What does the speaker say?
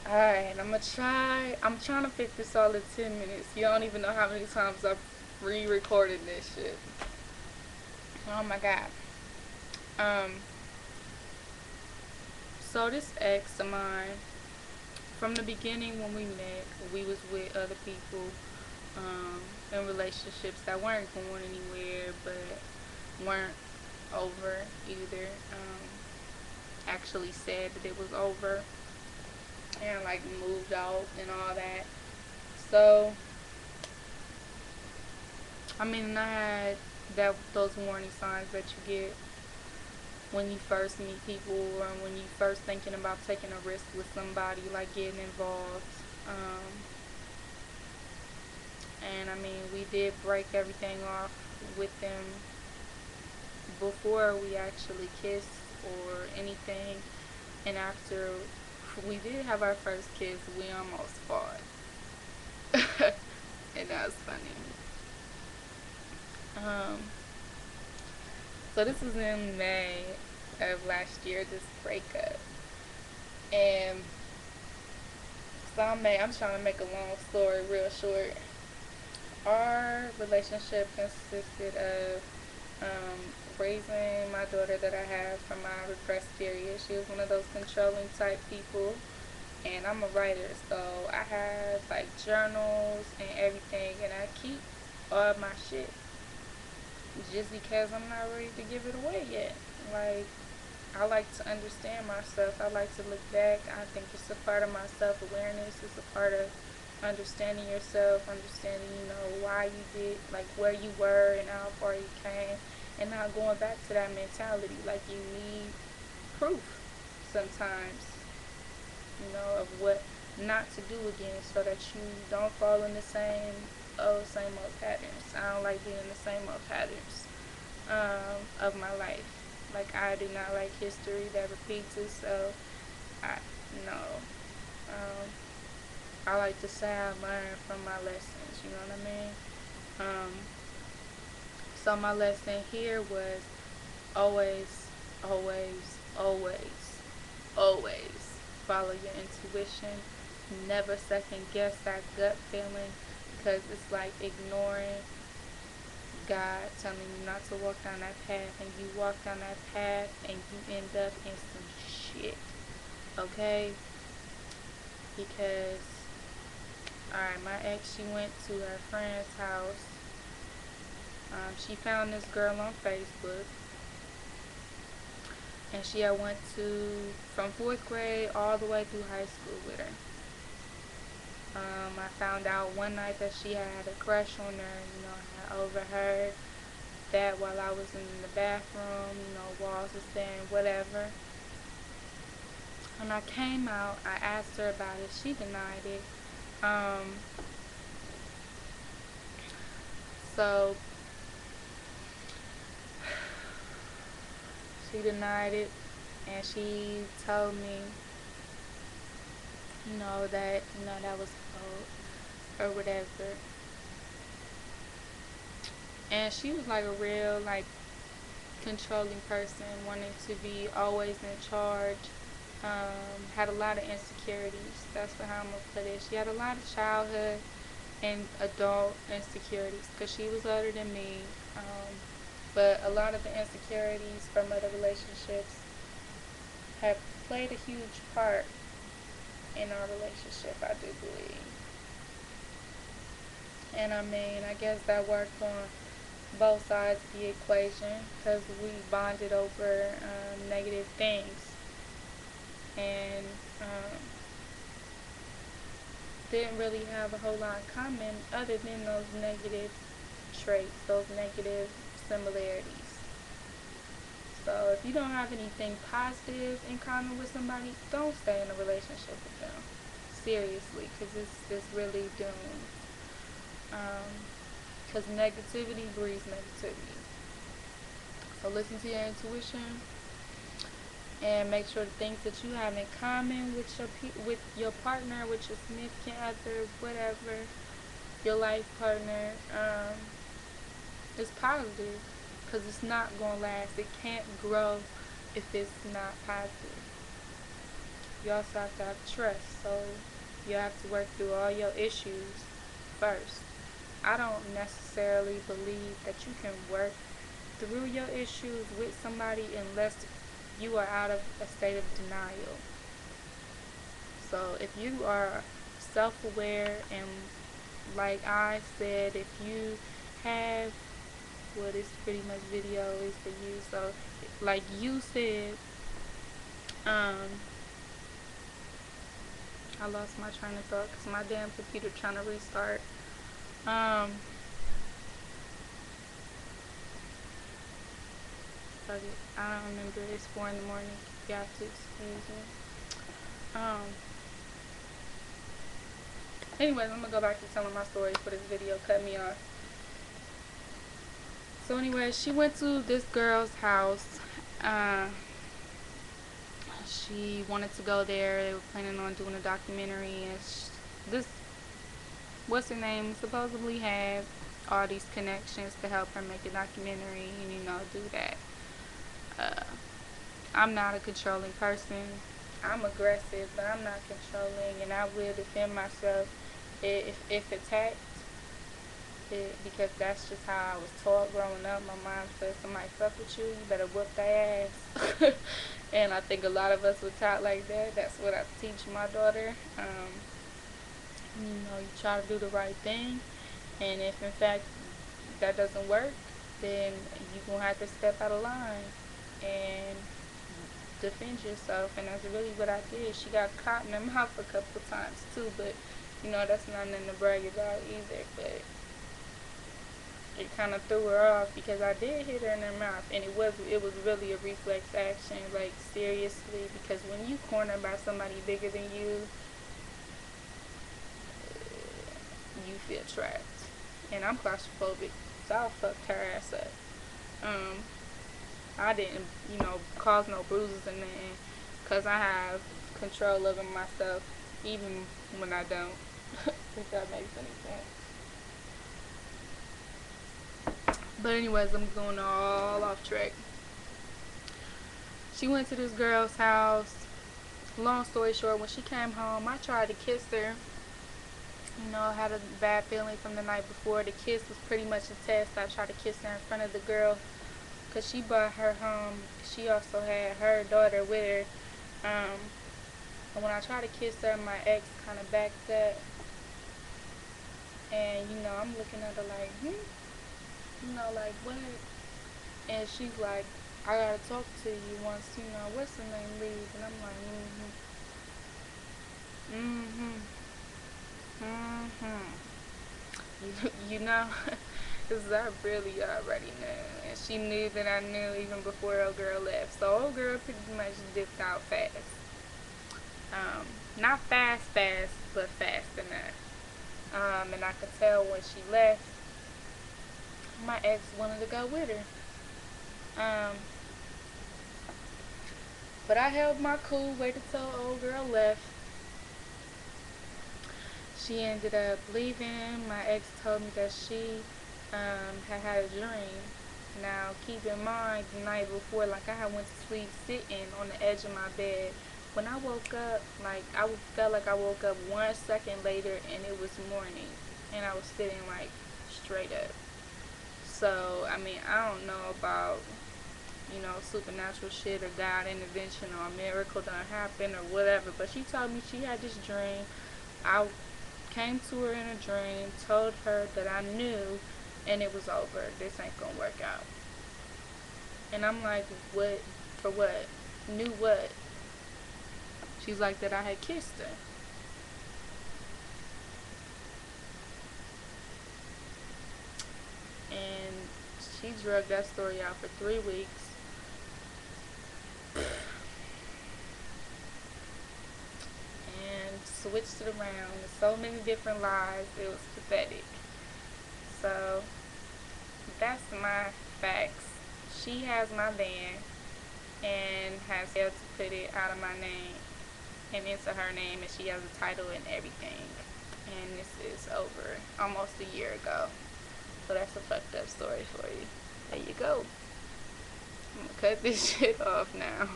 Alright, I'm trying to fit this all in 10 minutes. You don't even know how many times I've re-recorded this shit. Oh my god. Um, so this ex of mine, from the beginning when we met, we was with other people, um, in relationships that weren't going anywhere, but weren't over either. Actually said that it was over and like moved out and all that. So I mean, I had those warning signs that you get when you first meet people or when you first thinking about taking a risk with somebody, like getting involved. Um, and I mean, we did break everything off with them before we actually kissed or anything. And after we did have our first kiss, we almost fought. And that was funny. Um, so this was in May of last year, this breakup. And so I'm trying to make a long story real short. Our relationship consisted of um, raising my daughter that I have from my repressed period. She was one of those controlling type people. And I'm a writer, so I have like journals and everything, and I keep all my shit just because I'm not ready to give it away yet. Like, I like to understand myself. I like to look back. I think it's a part of my self awareness. It's a part of understanding yourself, understanding, why you did, like where you were and how far you came, and not going back to that mentality. Like, you need proof sometimes, of what not to do again so that you don't fall in the same old patterns. I don't like being in the same old patterns of my life. Like, I do not like history that repeats itself. I no. Um, I like to say I learned from my lessons. You know what I mean? Um, so my lesson here was always, always, always, always follow your intuition. Never second guess that gut feeling, because it's like ignoring God telling you not to walk down that path, and you walk down that path and you end up in some shit. Okay? Because, alright, my ex, she went to her friend's house. She found this girl on Facebook, and she had went to from fourth grade all the way through high school with her. I found out one night that she had a crush on her. I had overheard that while I was in the bathroom. Walls was saying whatever. When I came out, I asked her about it. She denied it. Um, so she denied it, and she told me, that that was cold or whatever. And she was like a real controlling person, wanting to be always in charge. Had a lot of insecurities. That's how I'm gonna put it. She had a lot of childhood and adult insecurities because she was older than me. But a lot of the insecurities from other relationships have played a huge part in our relationship, I do believe. And I mean, I guess that worked on both sides of the equation because we bonded over negative things, and um, didn't really have a whole lot in common other than those negative traits, those negative similarities. So if you don't have anything positive in common with somebody, don't stay in a relationship with them. Seriously, because it's really doomed. Because negativity breeds negativity. So listen to your intuition and make sure the things that you have in common with your partner, with your significant other, whatever, your life partner, is positive, because it's not gonna last. It can't grow if it's not positive. you also have to have trust. So you have to work through all your issues first. I don't necessarily believe that you can work through your issues with somebody unless you are out of a state of denial. So if you are self-aware and, like I said, if you have, well, this pretty much video is for you. So like you said, um I lost my train of thought because my damn computer trying to restart. um Fuck it, I don't remember. It's 4 in the morning. You have to excuse me. um Anyways, I'm gonna go back to telling my story for this video. Cut me off. So anyway, she went to this girl's house. Uh, she wanted to go there. They were planning on doing a documentary, and this, what's her name, supposedly had all these connections to help her make a documentary and, do that. Uh, I'm not a controlling person. I'm aggressive, but I'm not controlling, and I will defend myself if attacked. Because that's just how I was taught growing up. My mom said, somebody fuck with you, you better whoop their ass. And I think a lot of us were taught like that. That's what I teach my daughter. You try to do the right thing, and if in fact that doesn't work, then you're going to have to step out of line and defend yourself. And that's really what I did. She got caught in the mouth a couple times too, but that's not nothing to brag about either. But it kind of threw her off because I did hit her in her mouth, and it was really a reflex action, like seriously, because when you cornered by somebody bigger than you feel trapped. And I'm claustrophobic, so I fucked her ass up. I didn't, cause no bruises or nothing, because I have control over myself, even when I don't, if that makes any sense. But anyways, I'm going all off track. She went to this girl's house. Long story short, when she came home, I tried to kiss her. I had a bad feeling from the night before. The kiss was pretty much a test. I tried to kiss her in front of the girl because she brought her home. She also had her daughter with her. And when I tried to kiss her, my ex kind of backed up. And, I'm looking at her like, like, what? And she's like, I gotta talk to you once, what's her name leaves. And I'm like, because I really already knew. And she knew that I knew even before old girl left. So old girl pretty much dipped out fast. Not fast, but fast enough. And I could tell when she left, my ex wanted to go with her. But I held my cool, waited till old girl left. She ended up leaving. My ex told me that she had a dream. Now, keep in mind, the night before, like, I had went to sleep sitting on the edge of my bed. When I woke up, like, I felt like I woke up 1 second later and it was morning. And I was sitting, like, straight up. So, I mean, I don't know about, supernatural shit or God intervention or a miracle done happen or whatever. But she told me she had this dream. I came to her in a dream, told her that I knew, and it was over. This ain't gonna work out. And I'm like, what? For what? Knew what? She's like, that I had kissed her. And she drugged that story out for 3 weeks. And switched it around. So many different lies. It was pathetic. So that's my facts. She has my van and has failed to put it out of my name and into her name, and she has a title and everything. And this is over almost a year ago. So that's a fucked up story for you. There you go. I'm gonna cut this shit off now.